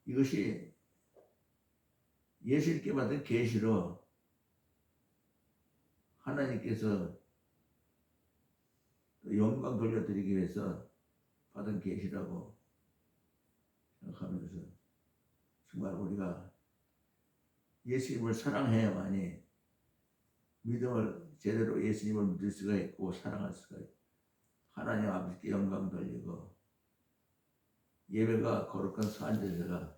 이것이 예수님께 받은 계시로 하나님께서 영광 돌려드리기 위해서 받은 계시라고 생각하면서 정말 우리가 예수님을 사랑해야만이 믿음을 제대로 예수님을 믿을 수가 있고 사랑할 수가 있고 하나님 아버지께 영광 돌리고 예배가 거룩한 산제사가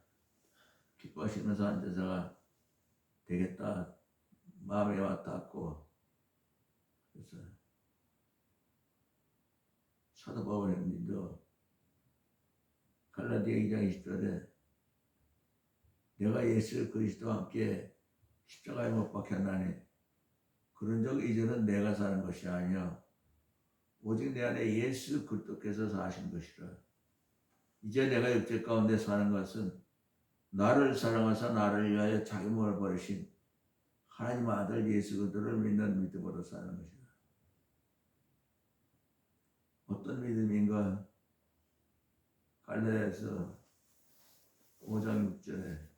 기뻐하시는 산제사가 되겠다 마음에 와닿고 그래서 사도 바울님도 갈라디아 2장 20절에 내가 예수 그리스도와 함께 십자가에 못 박혔나니 그런 적 이제는 내가 사는 것이 아니요 오직 내 안에 예수 그리스도께서 사신 것이라. 이제 내가 육체 가운데 사는 것은 나를 사랑하사 나를 위하여 자기 몸을 버리신 하나님 아들 예수 그리스도를 믿는 믿음으로 사는 것이다. 어떤 믿음인가? 갈라디아서 5장 6절에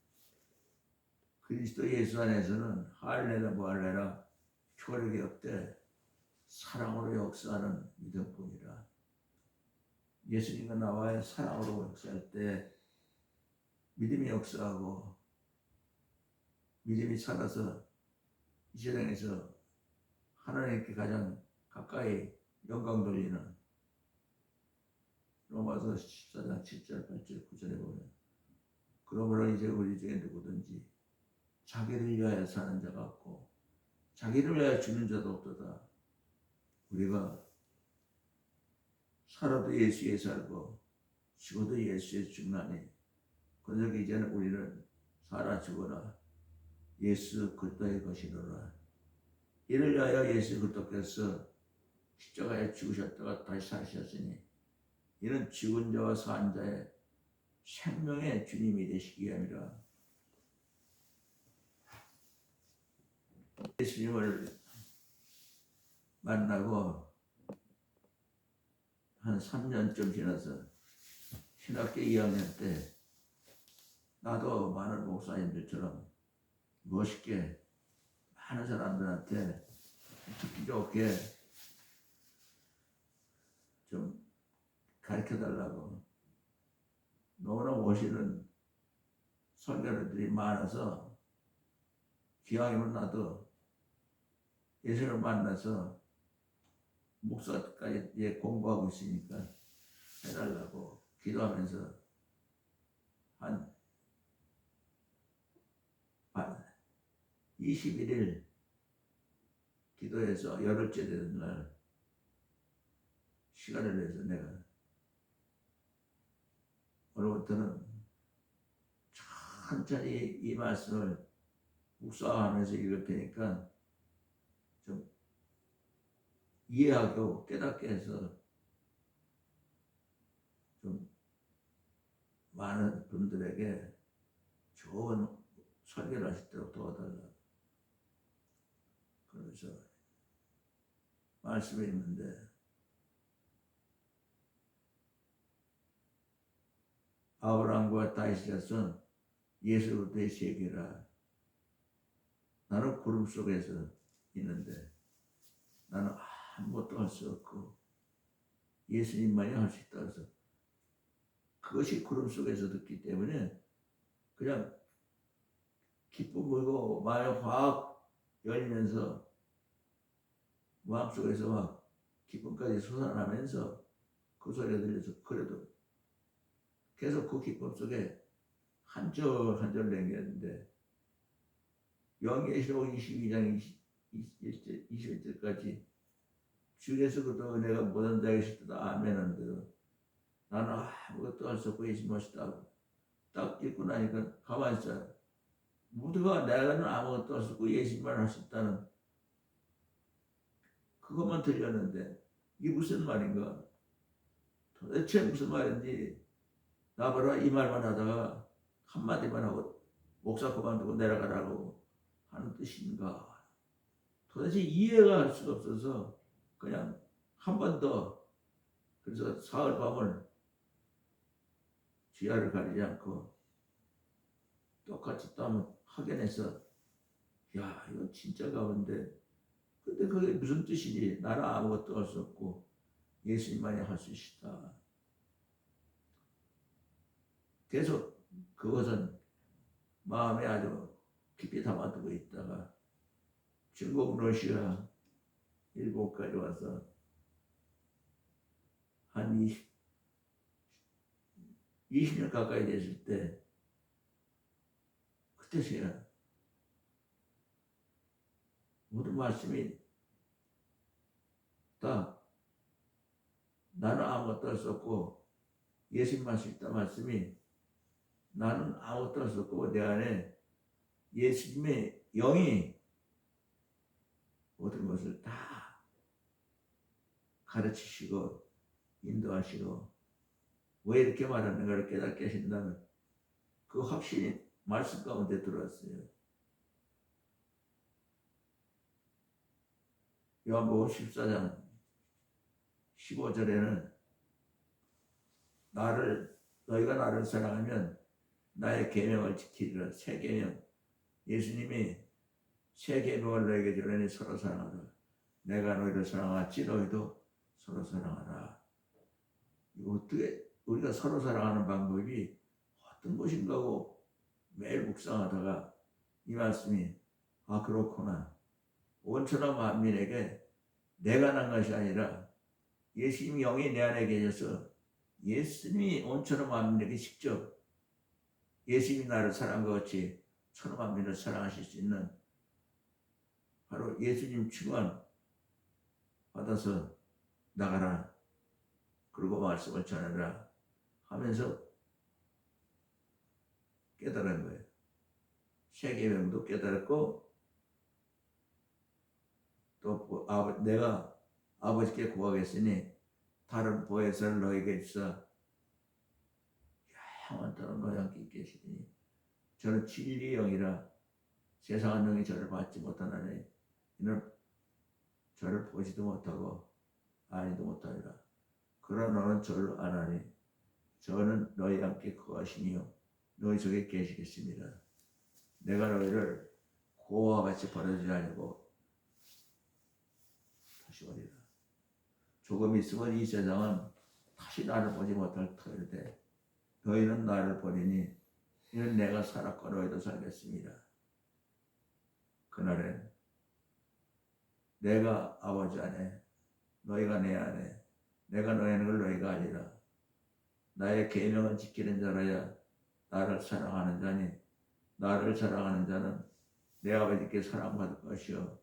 그리스도 예수 안에서는 할례나 무할례나 효력이 없되 사랑으로 역사하는 믿음뿐이라. 예수님과 나와의 사랑으로 역사할 때 믿음이 역사하고 믿음이 살아서 이 세상에서 하나님께 가장 가까이 영광 돌리는 로마서 14장 7절 8절 9절에 보면 그러므로 이제 우리 중에 누구든지 자기를 위하여 사는 자가 없고 자기를 위하여 죽는 자도 없도다. 우리가 살아도 예수에 살고 죽어도 예수에 죽나니 그러므로 이제는 우리는 살아 죽어라 예수 그리스도의 것이로라. 이를 위하여 예수 그리스도께서 십자가에 죽으셨다가 다시 사셨으니 이는 죽은 자와 산 자의 생명의 주님이 되시기 위함이라. 예수님을 만나고 한 3년쯤 지나서 신학교 2학년 때 나도 많은 목사님들처럼 멋있게 많은 사람들한테 듣기 좋게 좀 가르쳐달라고 너무나 멋있는 설교들이 많아서 기왕이면 나도 예수를 만나서 목사까지 공부하고 있으니까 해달라고 기도하면서 한 21일 기도해서 열흘째 되는 날 시간을 내서 내가 오늘부터는 천천히 이 말씀을 묵상하면서 읽을 테니까 좀 이해하고 깨닫게 해서 좀 많은 분들에게 좋은 설교를 하실 때로 도와달라. 그러면서 말씀이 있는데 아브라함과 다윗의 자손 예수 그리스도의 세계라. 나는 구름 속에서 있는데 나는 아무것도 할 수 없고 예수님만이 할 수 있다 해서 그것이 구름 속에서 듣기 때문에 그냥 기쁨 보이고 마음이 확 열리면서 마음속에서 막 기쁨까지 솟아나면서 그 소리가 들려서 그래도 계속 그 기쁨 속에 한 절 한 절 남겼는데 요한계시록 22장 21절까지 주 예수 그리스도 은혜가 모든 자에게 있다 아멘 하는 대로 나는 아무것도 할 수 없고 예수 멋있다 딱 읽고 나니까 가만히 있어요. 모두가 내가는 아무것도 할 수 없고 예수만 할 수 있다는 그것만 들렸는데 이게 무슨 말인가? 도대체 무슨 말인지 나봐라 이 말만 하다가 한마디만 하고 목사 그만두고 내려가라고 하는 뜻인가? 도대체 이해가 할 수가 없어서 그냥 한 번 더 그래서 사흘 밤을 기아를 가리지 않고 똑같이 또 한번 확인해서 야 이거 진짜 가본데 근데 그게 무슨 뜻이지? 나는 아무것도 할 수 없고 예수님만이 할 수 있다. 계속 그것은 마음에 아주 깊이 담아두고 있다가 중국, 러시아, 일본까지 와서 한 20년 가까이 됐을 때 그때서야 모든 말씀이 다 나는 아무것도 할 수 없고 예수님만 수 있다 말씀이 나는 아무것도 할 수 없고 내 안에 예수님의 영이 모든 것을 다 가르치시고 인도하시고 왜 이렇게 말하는가를 깨닫게 하신다면 그 확신이 말씀 가운데 들어왔어요. 요한복음 14장 15절에는 너희가 나를 사랑하면 나의 계명을 지키리라. 새 계명. 예수님이 새 계명을 너에게 주려니 서로 사랑하라. 내가 너희를 사랑하지 너희도 서로 사랑하라. 이거 어떻게 우리가 서로 사랑하는 방법이 어떤 것인가 하고 매일 묵상하다가 이 말씀이 아 그렇구나. 온천한 만민에게 내가 난 것이 아니라 예수님 영이 내 안에 계셔서 예수님이 온천한 만민에게 직접 예수님이 나를 사랑한 것 같이 천하 만민을 사랑하실 수 있는 바로 예수님 충만 받아서 나가라. 그리고 말씀을 전하라 하면서 깨달은 거예요. 새 계명도 깨달았고 또 내가 아버지께 구하겠으니 다른 보혜사를 너에게 주사 영원토록 너희 함께 있게 하시니 저는 진리의 영이라 세상의 영이 저를 받지 못하나니 이는 저를 보지도 못하고 아니도 못하리라. 그러나 너는 저를 아나니 저는 너희 함께 거하시니요 너희 속에 계시겠습니다. 내가 너희를 고와 같이 버려주지 아니고 다시 오리라. 조금 있으면 이 세상은 다시 나를 보지 못할 터인데 너희는 나를 보리니 이는 내가 살았고 너희도 살겠습니다. 그날엔 내가 아버지 안에 너희가 내 안에 내가 너희는 걸 너희가 아니라 나의 계명을 지키는 자라야 나를 사랑하는 자니 나를 사랑하는 자는 내 아버지께 사랑받을 것이요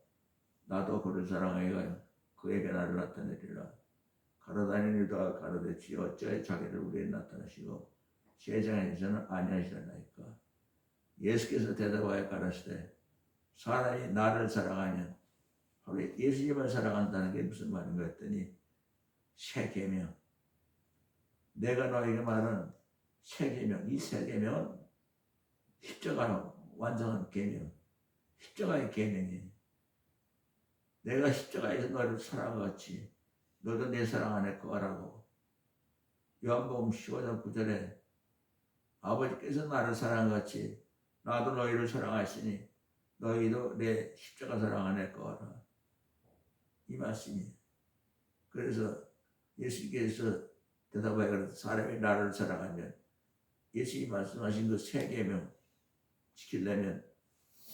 나도 그를 사랑하여 그에게 나를 나타내리라. 가로다니는 이가 가로되지 어찌하여 자기를 우리에 나타내시고 세상에서는 아니하시려나이까. 예수께서 대답하여 가라사대 사람이 나를 사랑하면 바로 예수님을 사랑한다는 게 무슨 말인가 했더니 새 계명 내가 너에게 말하는 새 계명 이 새 계명은 십자가로 완성한 계명 십자가의 계명이에요. 내가 십자가에서 너를 사랑한 것 같이 너도 내 사랑 안에 거하라고. 요한복음 15장 9절에 아버지께서 나를 사랑한 것 같이 나도 너희를 사랑하시니 너희도 내 십자가 사랑 안에 거하라. 이 말씀이에요. 그래서 예수께서 대답하여 사람이 나를 사랑하면 예수님이 말씀하신 그 새 계명 지키려면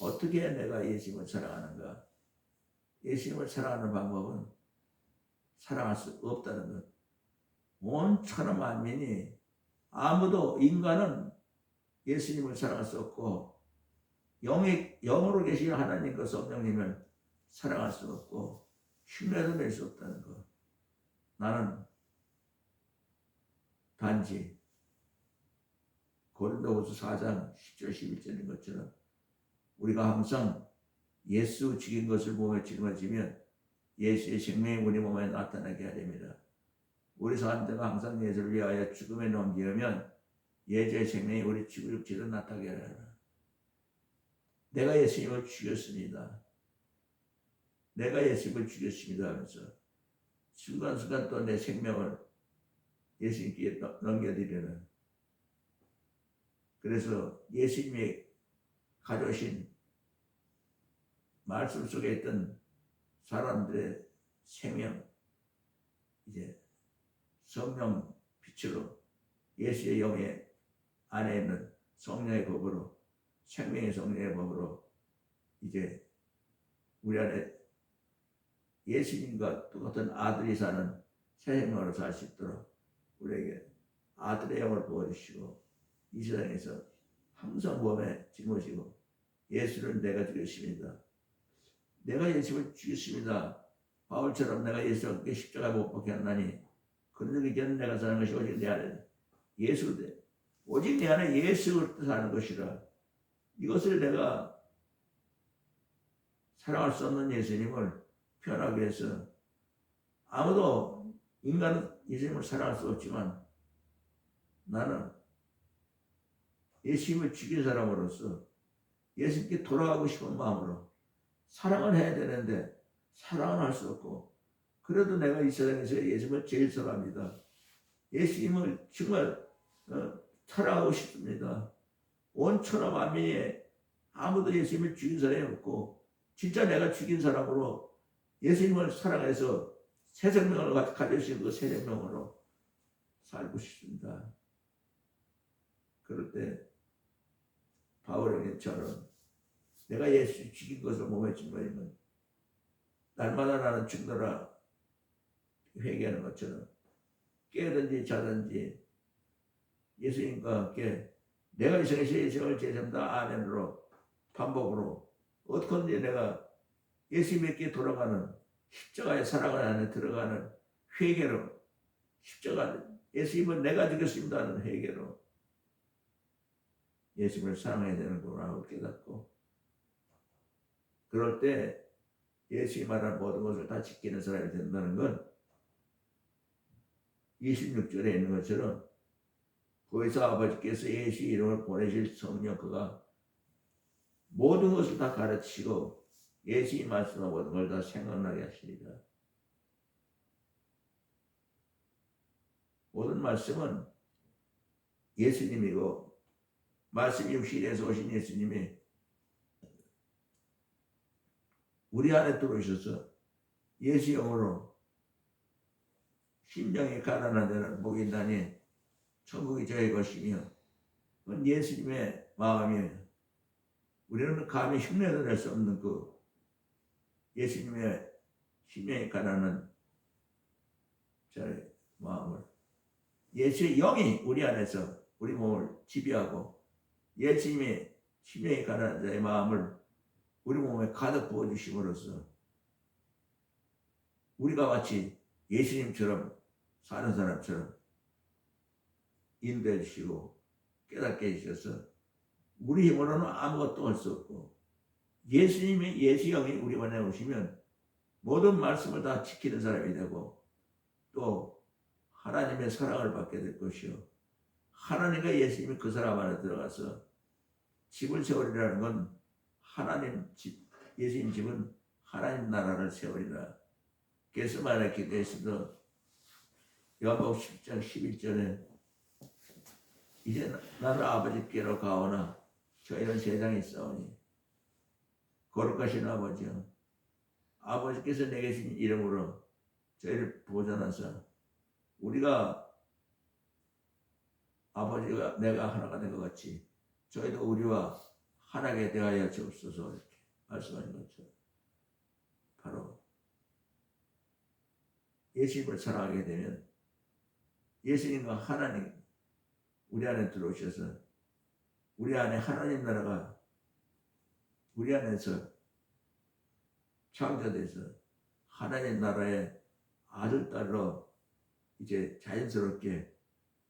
어떻게 내가 예수님을 사랑하는가? 예수님을 사랑하는 방법은 사랑할 수 없다는 것. 온 천하 만민이 아무도 인간은 예수님을 사랑할 수 없고 영으로 계신 하나님과 성령님을 사랑할 수 없고 흉내도 낼 수 없다는 것. 나는 단지 고린도후서 4장 10절 11절인 것처럼 우리가 항상 예수 죽인 것을 몸에 짊어지면 예수의 생명이 우리 몸에 나타나게 하렵니다. 우리 사람들과 항상 예수를 위하여 죽음에 넘기려면 예수의 생명이 우리 육체로 나타나게 하라. 내가 예수님을 죽였습니다. 내가 예수님을 죽였습니다 하면서 순간순간 또 내 생명을 예수님께 넘겨드리는 그래서 예수님이 가져오신 말씀 속에 있던 사람들의 생명, 이제 성령 빛으로 예수의 영의 안에 있는 성령의 법으로, 생명의 성령의 법으로 이제 우리 안에 예수님과 똑같은 아들이 사는 새 생명으로 살 수 있도록 우리에게 아들의 영을 부어주시고, 이 세상에서 항상 몸에 짊어지고, 예수를 내가 죽였습니다, 내가 예수를 죽였습니다, 바울처럼 내가 예수와 함께 십자가에 못 박혀 하나니 그런 적이 이제는 내가 사는 것이 오직 내 안에 예수를 오직 내 안에 예수를 사는 것이라. 이것을 내가 사랑할 수 없는 예수님을 표현하기 위해서, 아무도 인간은 예수님을 사랑할 수 없지만 나는 예수님을 죽인 사람으로서 예수님께 돌아가고 싶은 마음으로 사랑을 해야 되는데 사랑을 할 수 없고, 그래도 내가 이 세상에서 예수님을 제일 사랑합니다. 예수님을 정말 사랑하고 싶습니다. 온 천하 만민에 아무도 예수님을 죽인 사람이 없고, 진짜 내가 죽인 사람으로 예수님을 사랑해서 새 생명을 가져주신 그 새 생명으로 살고 싶습니다. 그럴 때 바울에게처럼 내가 예수 죽인 것을 몸에 짊어지면 날마다 나는 죽노라 회개하는 것처럼 깨든지 자든지 예수님과 함께 내가 이 세상에서 예수님을 제삼다 아멘으로 반복으로 어떻게든지 내가 예수님께 돌아가는 십자가의 사랑을 안에 들어가는 회개로, 십자가 예수님은 내가 죽였습니다 하는 회개로 예수님을 사랑해야 되는구나 하고 깨닫고, 그럴 때 예수님이 말한 모든 것을 다 지키는 사람이 된다는 건 26절에 있는 것처럼 거기서 아버지께서 예수 이름을 보내실 성령 그가 모든 것을 다 가르치시고 예수의 말씀과 모든 걸 다 생각나게 하시리라. 모든 말씀은 예수님이고, 말씀이 육신에서 오신 예수님이 우리 안에 들어오셔서 예수 영으로 심령이 가난한 데는 복이 있나니 천국이 저의 것이며, 그건 예수님의 마음이에요. 우리는 감히 흉내도 낼 수 없는 그 예수님의 심령이 가난한 저의 마음을 예수의 영이 우리 안에서 우리 몸을 지배하고, 예수님의 심령이 가난한 자의 마음을 우리 몸에 가득 부어주심으로써 우리가 마치 예수님처럼 사는 사람처럼 인도해 주시고 깨닫게 해주셔서 우리 힘으로는 아무것도 할 수 없고, 예수님의 예수영이 우리 안에 오시면 모든 말씀을 다 지키는 사람이 되고, 또 하나님의 사랑을 받게 될 것이요, 하나님과 예수님이 그 사람 안에 들어가서 집을 세우리라는 건 하나님 집, 예수님 집은 하나님 나라를 세우리라. 그래서 말했기 때문에 요한복음 10장 11절에 이제 나는 아버지께로 가오나 저희는 세상에 있사오니 거룩하신 아버지여, 아버지께서 내게 주신 이름으로 저희를 보존하사 우리가 아버지가 내가 하나가 된 것 같이 저희도 우리와 하나게 대하여 주옵소서, 이렇게 말씀하신 것처럼 바로 예수님을 사랑하게 되면 예수님과 하나님 우리 안에 들어오셔서 우리 안에 하나님 나라가 우리 안에서 창조돼서 하나님 나라의 아들, 딸로 이제 자연스럽게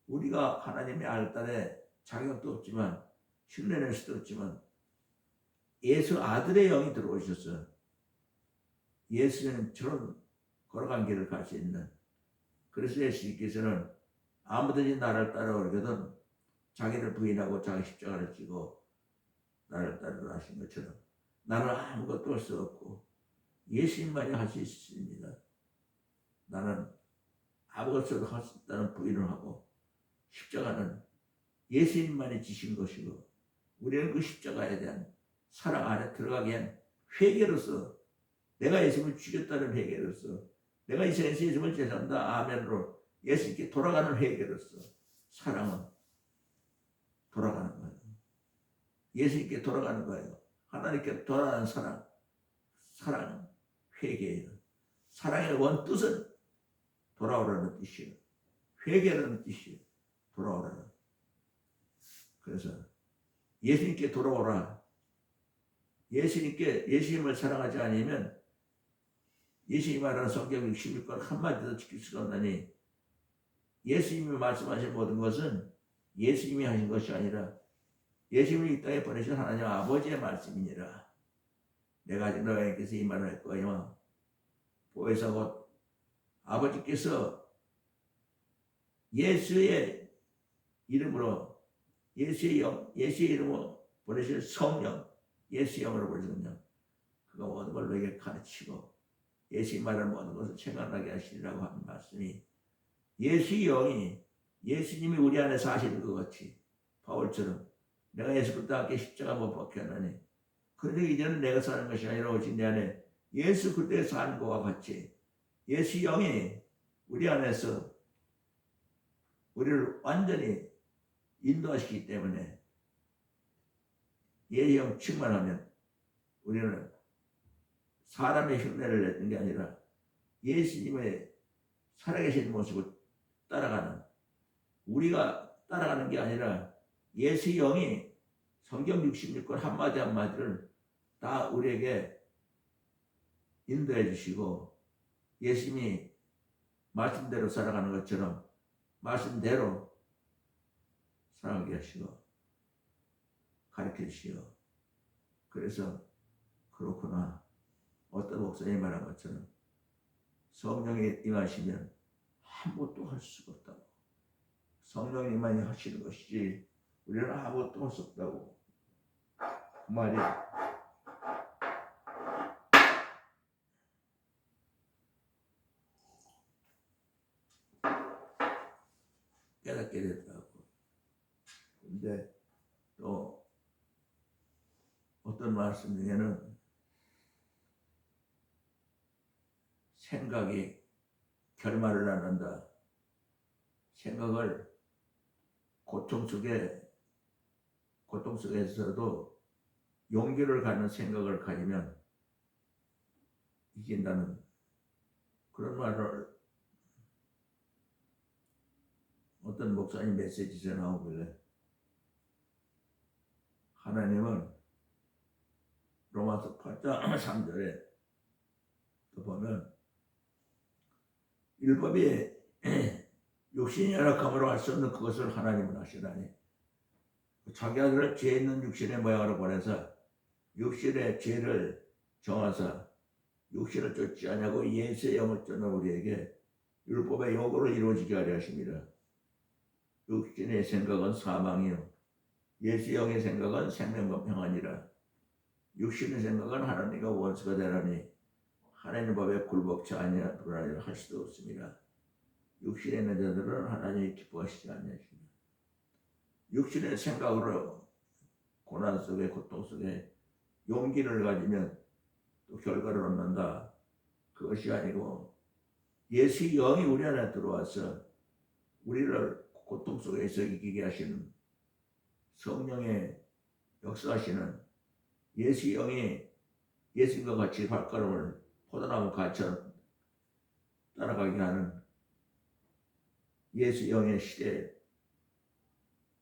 우리가 하나님의 아들, 딸의 자격도 없지만 흉내낼 수도 없지만 예수 아들의 영이 들어오셔서 예수님처럼 걸어간 길을 갈 수 있는, 그래서 예수님께서는 아무든지 나를 따라오려거든 자기를 부인하고 자기 십자가를 지고 나를 따르라 하신 것처럼 나는 아무것도 할 수 없고 예수님만이 할 수 있습니다. 나는 아무것도 할 수 없다는 부인을 하고 십자가는 예수님만이 지신 것이고 우리는 그 십자가에 대한 사랑 안에 들어가기 위한 회개로서 내가 예수님을 죽였다는 회개로서 내가 이 세상에서 예수님을 죄송합니다 아멘으로 예수님께 돌아가는 회개로서 사랑은 돌아가는 거예요. 예수님께 돌아가는 거예요. 하나님께 돌아가는 사랑은 회개예요. 사랑의 원뜻은 돌아오라는 뜻이에요. 회개라는 뜻이에요. 돌아오라는. 그래서 예수님께 돌아오라. 예수님을 사랑하지 않으면 예수님이 말하는 성경 61권 한마디도 지킬 수가 없나니 예수님이 말씀하신 모든 것은 예수님이 하신 것이 아니라 예수님을 이 땅에 보내신 하나님 아버지의 말씀이니라. 내가 아직 너희에게서 이 말을 할 거요. 보혜사 곧 아버지께서 예수의 이름으로 예수의 이름으로 보내실 성령, 예수의 영으로 보내신 성령, 그가 모든 걸 너에게 가르치고 예수의 말하는 모든 것을 체감하게 하시리라고 하는 말씀이 예수의 영이 예수님이 우리 안에 사시는 것 같이 바울처럼 내가 예수 그리스도와 함께 십자가 못 박혔나니 그런데 이제는 내가 사는 것이 아니라 오직 내 안에 예수 그리스도에 사는 것과 같이 예수의 영이 우리 안에서 우리를 완전히 인도하시기 때문에 예수의 영 충만하면 우리는 사람의 흉내를 내는 게 아니라 예수님의 살아계신 모습을 따라가는 우리가 따라가는 게 아니라 예수의 영이 성경 66권 한마디 한마디를 다 우리에게 인도해 주시고 예수님이 말씀대로 살아가는 것처럼 말씀대로 살아가게 하시고 가르쳐 주시오. 그래서 그렇구나. 어떤 목사님이 말한 것처럼 성령이 임하시면 아무것도 할 수가 없다고. 성령님만이 하시는 것이지 우리는 아무것도 할 수 없다고. 그 말이 깨닫게 되더라고. 근데 또 어떤 말씀 중에는 생각이 결말을 안 한다. 생각을 고통 속에서도 용기를 갖는 생각을 가지면 이긴다는 그런 말을 어떤 목사님 메시지에서 나오길래 하나님은 로마서 8장 3절에 또 보면 율법이 육신이 연약함으로 할 수 없는 그것을 하나님은 하시다니 자기 아들을 죄 있는 육신의 모양으로 보내서 육신의 죄를 정하사 육신을 쫓지 아니하고 예수의 영을 쫓는 우리에게 율법의 요구를 이루어지게 하려 하십니다. 육신의 생각은 사망이요 예수의 영의 생각은 생명과 평안이라. 육신의 생각은 하나님과 원수가 되라니 하나님의 법에 굴복치 아니하리라 할 수도 없습니다. 육신에 있는 자들은 하나님이 기뻐하시지 않으십니다. 육신의 생각으로 고난 속에 고통 속에 용기를 가지면 또 결과를 얻는다. 그것이 아니고 예수의 영이 우리 안에 들어와서 우리를 고통 속에서 이기게 하시는 성령의 역사하시는 예수의 영이 예수님과 같이 발걸음을 포도나무 가처럼 따라가게 하는 예수의 영의 시대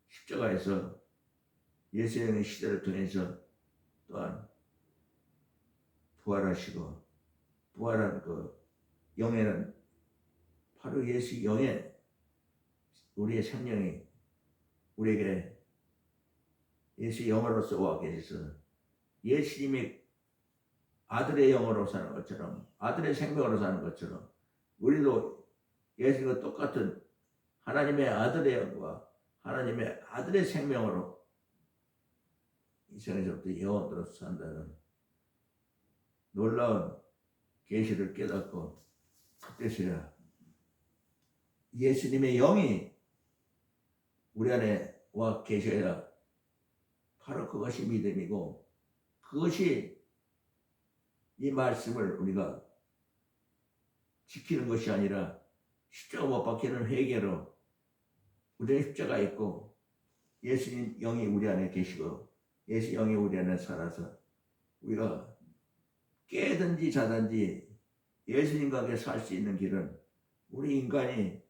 십자가에서 예수의 영의 시대를 통해서 또한 부활하시고 부활한 그 영에는 바로 예수의 영에 우리의 생명이 우리에게 예수의 영으로서 와 계셔서 예수님이 아들의 영으로 사는 것처럼 아들의 생명으로 사는 것처럼 우리도 예수님과 똑같은 하나님의 아들의 영과 하나님의 아들의 생명으로 이 세상에서부터 영원토록 산다는 놀라운 계시를 깨닫고 그때서야 예수님의 영이 우리 안에 와 계셔야 바로 그것이 믿음이고, 그것이 이 말씀을 우리가 지키는 것이 아니라 십자가 못 박히는 회개로 우리는 십자가 있고 예수님 영이 우리 안에 계시고 예수 영이 우리 안에 살아서 우리가 깨든지 자든지 예수님과 함께 살 수 있는 길은, 우리 인간이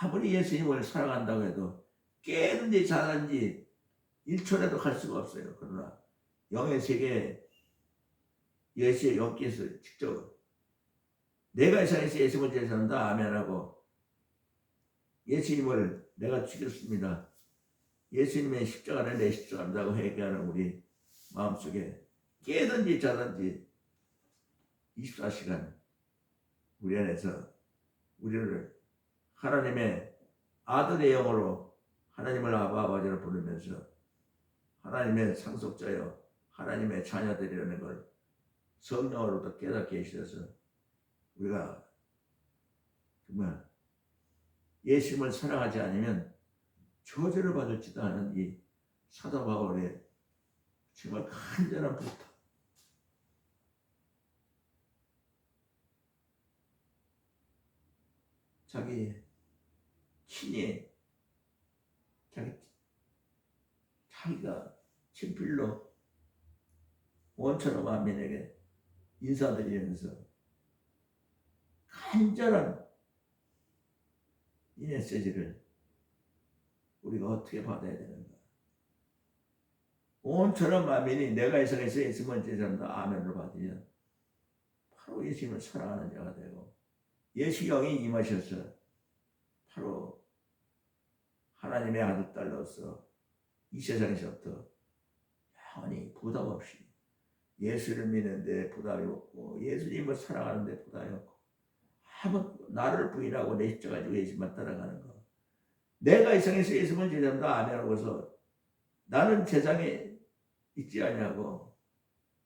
아무리 예수님을 사랑한다고 해도 깨든지 자든지 1초라도 갈 수가 없어요. 그러나 영의 세계에 예수의 영께서 직접 내가 이 세상에서 예수님을 제일 사랑한다 아멘하고, 예수님을 내가 죽였습니다, 예수님의 십자가는 내 십자가라고 회개하는 우리 마음속에 깨든지 자든지 24시간 우리 안에서 우리를 하나님의 아들의 영으로 하나님을 아바 아버지로 부르면서 하나님의 상속자여 하나님의 자녀들이라는 걸 성령으로부터 깨닫게 해주셔서 우리가 정말 예수님을 사랑하지 않으면 저주를 받을지도 않은 이 사도 바울의 정말 간절한 부탁, 자기 친히 자기가 친필로 원처럼 만민에게 인사드리면서 간절한 이 메시지를 우리가 어떻게 받아야 되는가. 온처럼 만민이 내가 이 세상에서 예수님을 제자한다 아멘을 받으면 바로 예수님을 사랑하는 자가 되고, 예수 영이 임하셔서 바로 하나님의 아들 딸로서 이 세상에서부터 영원히 부담 없이 예수를 믿는데 부담이 없고 예수님을 사랑하는데 부담이 없고, 아무 나를 부인하고 내 십자가 지고 예수만 따라가는 거, 내가 이 세상에서 예수를 제자한다 아멘 하고서 나는 세상에 있지 않냐고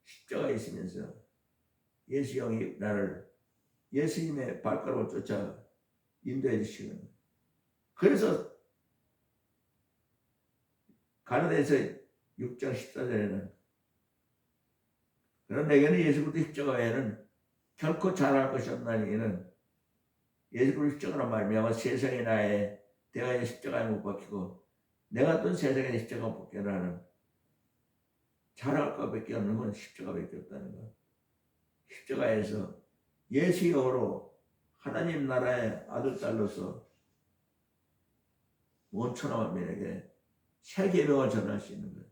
십자가에 있으면서 예수 영이 나를 예수님의 발걸음을 쫓아 인도해 주시는, 그래서 가나다에서 6장 14절에는 그런 내게는 예수 그리스도 십자가 외에는 결코 잘할 것이 없나니, 이는 예수 그리스도 십자가로 말미암아 세상에 나의 대하여 십자가에 못 박히고 내가 또 세상에 십자가 못 박히라 하는, 잘할 것밖에 없는 건 십자가밖에 없다는 것. 십자가에서 예수 영으로 하나님 나라의 아들 딸로서 온천하 만민에게 새 계명을 전할 수 있는 것.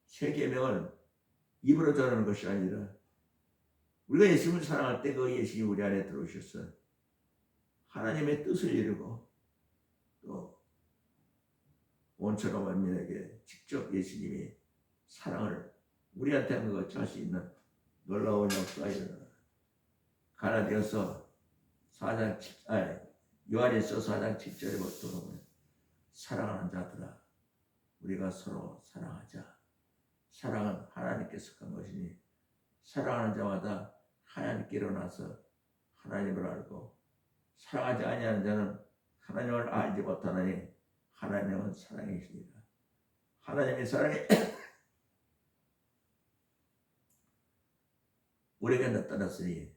새 계명을 입으로 전하는 것이 아니라 우리가 예수님을 사랑할 때 그 예수님이 우리 안에 들어오셔서 하나님의 뜻을 이루고 또 온천하 만민에게 직접 예수님이 사랑을 우리한테 한 것 같이 할 수 있는 놀라운 역사가 일어나. 가나디아서 4장 7, 요한일서 4장 7절에 보면 사랑하는 자들아 우리가 서로 사랑하자. 사랑은 하나님께 속한 것이니 사랑하는 자마다 하나님께 일어나서 하나님을 알고, 사랑하지 아니하는 자는 하나님을 알지 못하나니 하나님은 사랑이시니라. 하나님의 사랑이 우리에게 나타났으니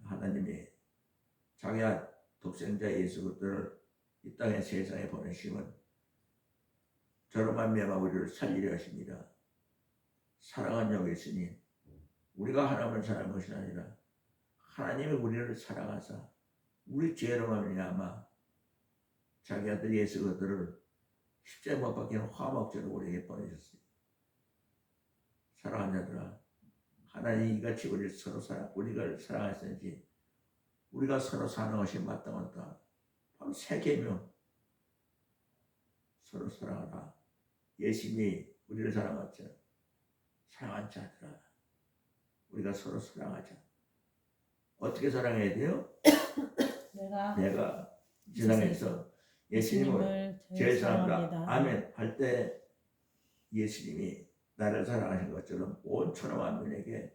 하나님이 자기 독생자 예수 그리스도를 이 땅의 세상에 보내심은 저로 말미암아 우리를 살리려 하십니다. 사랑은 여기 있으니 우리가 하나님을 사랑한 것이 아니라 하나님이 우리를 사랑하사 우리 죄로 말미암아 자기 아들 예수 그리스도를 십자가에 못 박히는 화목제로 우리에게 보내셨습니다. 사랑하는 자들아, 하나님이 이같이 우리를 사랑하셨는지 우리가 서로 사는 것이 마땅하다. 바로 새 계명, 서로 사랑하라. 예수님이 우리를 사랑하죠. 사랑한 자들아, 우리가 서로 사랑하자. 어떻게 사랑해야 돼요? 내가 이 세상에서 예수님을 제일 사랑합니다. 아멘 할 때 예수님이 나를 사랑하신 것처럼 온 천하 만민에게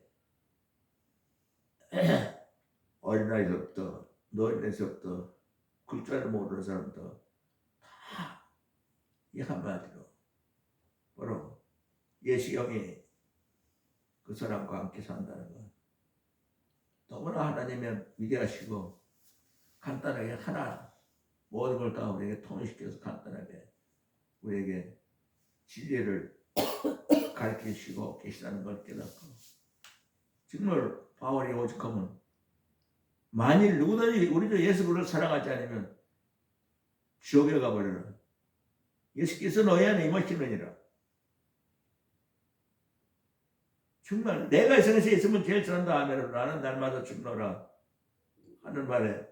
어린아이서부터 노인에서부터 글자를 모르는 사람도 다 이 한마디로 바로 예수형이 그 사람과 함께 산다는 것. 너무나 하나님의 위대하시고 간단하게 하나 모든 걸 다 우리에게 통일시켜서 간단하게 우리에게 진리를 가르치시고 계시다는 걸 깨닫고, 정말 바울이 오직하면 만일 누구든지 우리도 예수 그리스도를 사랑하지 않으면 지옥에 가버려라. 예수께서 너희 안에 임하시느니라. 정말 내가 이 세상에 있으면 제일 잘한다 하면 나는 날마다 죽노라 하는 말에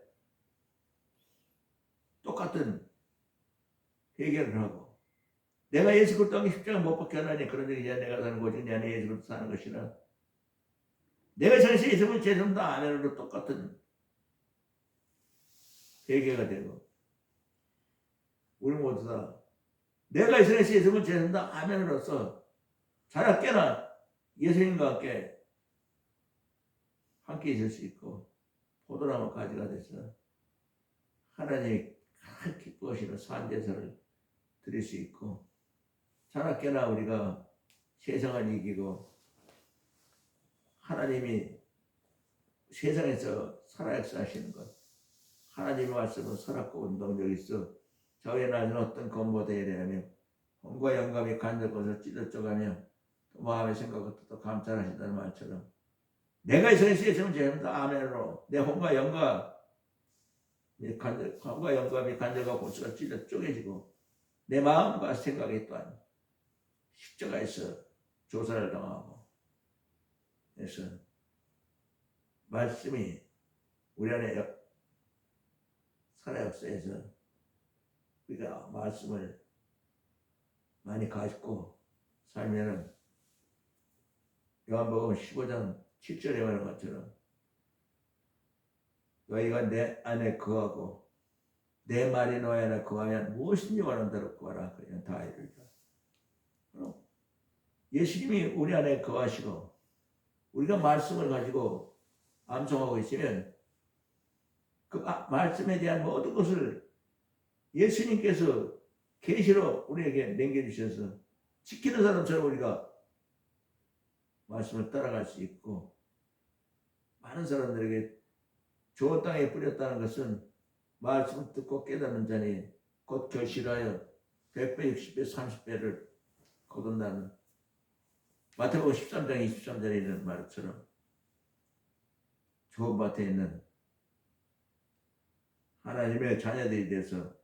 똑같은 해결을 하고, 내가 예수 그리스도와 십자가 못 박혀 하나니 그런 적이 이제 내가 사는 거지 내 안에 예수 그리스도 사는 것이라. 내가 이 세상에 있으면 제일 잘한다 하면으로 똑같은 해결가 되고, 우리 모두 다 내가 이 세상에 있으면 제일 잘한다 하면으로써 자라 깨나 예수님과 함께 있을 수 있고 포도나무 가지가 돼서 하나님이 가장 기뻐하시는 산제사를 드릴 수 있고, 자라 깨나 우리가 세상을 이기고 하나님이 세상에서 살아 역사하시는 것, 하나님의 말씀은 살았고 운동력이 있어 저의 나는 어떤 건보되어야 되며 hon과 영감이 간절 것을 찢어져가며 마음의 생각을 또 감찰하신다는 말처럼 내가 이 세상에 있으면 죄입니다. 아멘으로 내 hon과 영감이 간절과 고수가 찢어 쪼개지고 내 마음과 생각이 또한 십자가에서 조사를 당하고, 그래서 말씀이 우리 안에 살아 역사에서 우리가 말씀을 많이 가지고 살면은 요한복음 15장 7절에 말한 것처럼 너희가 내 안에 거하고 내 말이 너희 안에 거하면 무엇인지 원하는 대로 구하라. 그냥 다 이루리라. 예수님이 우리 안에 거하시고 우리가 말씀을 가지고 암송하고 있으면 그 말씀에 대한 모든 것을 예수님께서 계시로 우리에게 남겨주셔서 지키는 사람처럼 우리가 말씀을 따라갈 수 있고, 많은 사람들에게 좋은 땅에 뿌렸다는 것은 말씀을 듣고 깨닫는 자니 곧 결실하여 100배, 60배, 30배를 거둔다는 마태복음 13장 23절에 있는 말처럼 좋은 밭에 있는 하나님의 자녀들이 돼서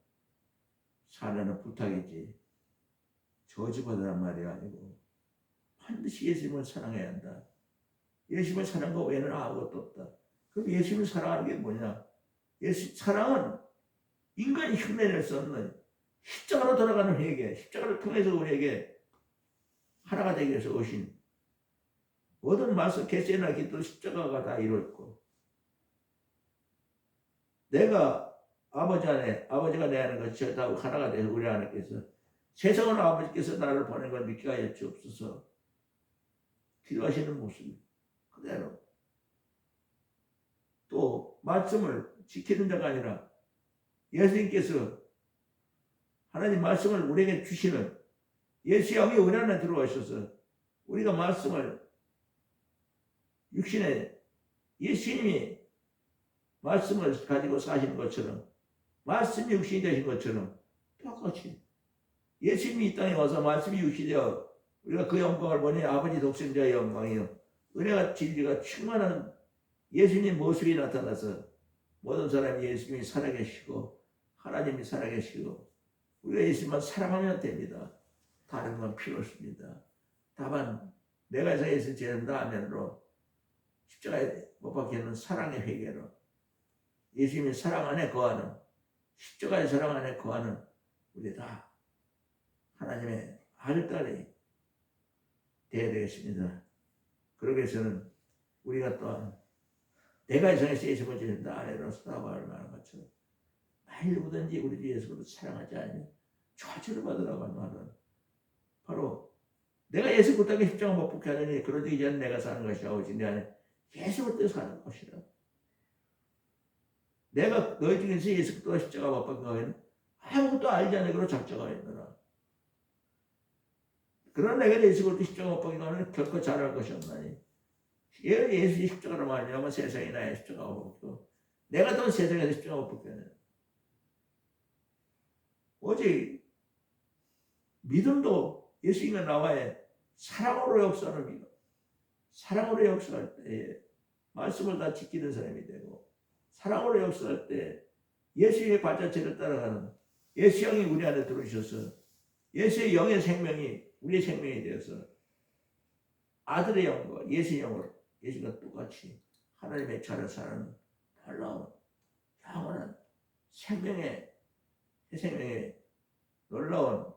살려는 부탁이지 저주받으란 말이 아니고 반드시 예수님을 사랑해야 한다. 예수님을 사랑한 것 외에는 아무것도 없다. 그럼 예수님을 사랑하는 게 뭐냐? 사랑은 인간이 흉내낼 수 없는 십자가로 돌아가는 회개, 십자가를 통해서 우리에게 하나가 되기 위해서 오신 모든 말씀, 계시나 기도, 십자가가 다 이루었고, 내가 아버지 안에, 아버지가 내 안에 것이 다 하나가 돼서 우리 안에께서 세상은 아버지께서 나를 보낸 걸 믿게 하여 주옵소서 기도하시는 모습 그대로, 또 말씀을 지키는 자가 아니라 예수님께서 하나님 말씀을 우리에게 주시는 예수의 영이 우리 안에 들어오셔서 우리가 말씀을 육신에 예수님이 말씀을 가지고 사시는 것처럼, 말씀이 육신이 되신 것처럼 똑같이 예수님이 이 땅에 와서 말씀이 육신이 되어 우리가 그 영광을 보니 아버지 독생자의 영광이요 은혜가 진리가 충만한 예수님 모습이 나타나서 모든 사람이 예수님이 살아계시고 하나님이 살아계시고 우리가 예수님만 사랑하면 됩니다. 다른 건 필요 없습니다. 다만 내가 예수 죄는다 하면으로 십자가에 못 박히는 사랑의 회개로 예수님이 사랑 안에 거하는, 십자가의 사랑 안에 거하는 우리 다 하나님의 아들딸이 되어야 되겠습니다. 그러기 위해서는 우리가 또한 내가 이 세상에서 예수님을 죄는다 아래로 스타바를 말한 것처럼 만일 누구든지 우리 주 예수를 사랑하지 않으면 저주를 받으라고 하는 말은 바로 내가 예수 그리스도의 십자가 못 박게 하느니 그러지 이제는 내가 사는 것이 오직 내 안에 예수 그리스도 사는 것이라. 내가 너희 중에서 예수 그리스도 십자가 못 박은 거에는 아무것도 알지 않은 그로 작정하였노라. 그러나 내가 예수 그리스도 십자가 못 박힌 자는 결코 잘할 것이 없나니. 예수 십자가로 말미암아 세상이 나의 십자가가 못 박히고 내가 또 세상에서 십자가 못 박혀는 오직 믿음도 예수님과 나와의 사랑으로 역사하는 믿음. 사랑으로 역사할 때 말씀을 다 지키는 사람이 되고 사랑으로 역사할 때 예수의 발자취를 따라가는 예수 영이 우리 안에 들어오셔서 예수의 영의 생명이 우리의 생명이 되어서 아들의 영과 예수의 영으로 예수가 똑같이 하나님의 차를 사는 놀라운 영원한 생명의 놀라운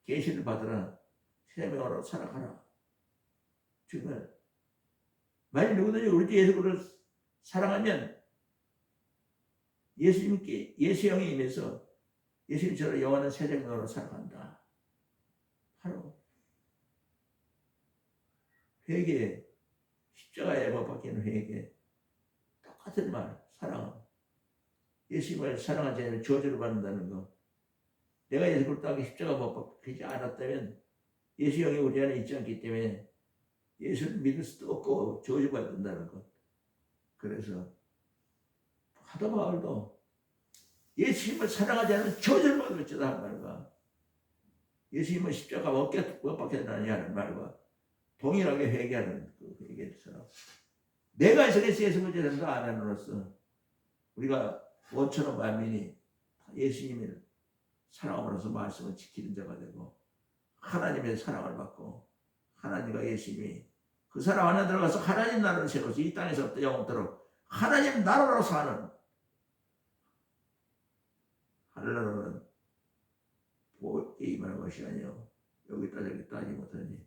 계시를 받으라. 생명으로 살아가라. 정말 만약 누구든지 우리 주 예수 그리스도를 사랑하면 예수님께 예수 영이 임해서 예수님처럼 영원한 새 생명으로 살아간다. 바로 회개, 십자가에 못 박히는 회개, 똑같은 말, 사랑. 예수님을 사랑하지 않으면 저주를 받는다는 거. 내가 예수 그리스도에게 십자가 못 박히지 않았다면 예수 영이 우리 안에 있지 않기 때문에 예수를 믿을 수도 없고 저주받는다는 것. 그래서 하도 바울도 예수님을 사랑하지 않으면 저주를 받을지다 하는 말과 예수님은 십자가 못 박혔다니 하는 말과 동일하게 회개하는 그 회개처럼 내가 예수 그리스도를 안함으로써 우리가 원천한 만민이 예수님을 사랑함으로써 말씀을 지키는 자가 되고 하나님의 사랑을 받고 하나님과 예수님이 그 사람 안에 들어가서 하나님 나라를 세워서 이 땅에서부터 영원토록 하나님 나라로 사는 하늘나라는 임하는 것이 아니요 여기다 저기 따지 못하니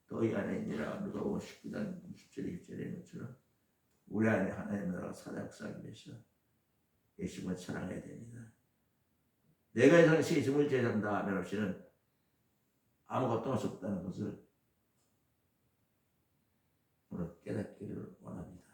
너희 안에 있니라. 누가복음 19장 20절 1절의 것처럼 우리 안에 하나님 나라가 살아역사하기 위해서 예수님을 사랑해야 됩니다. 내가 이 당시 예수님을 제자한다 하면 없이는 아무것도 할 수 없다는 것을 오늘 깨닫기를 원합니다.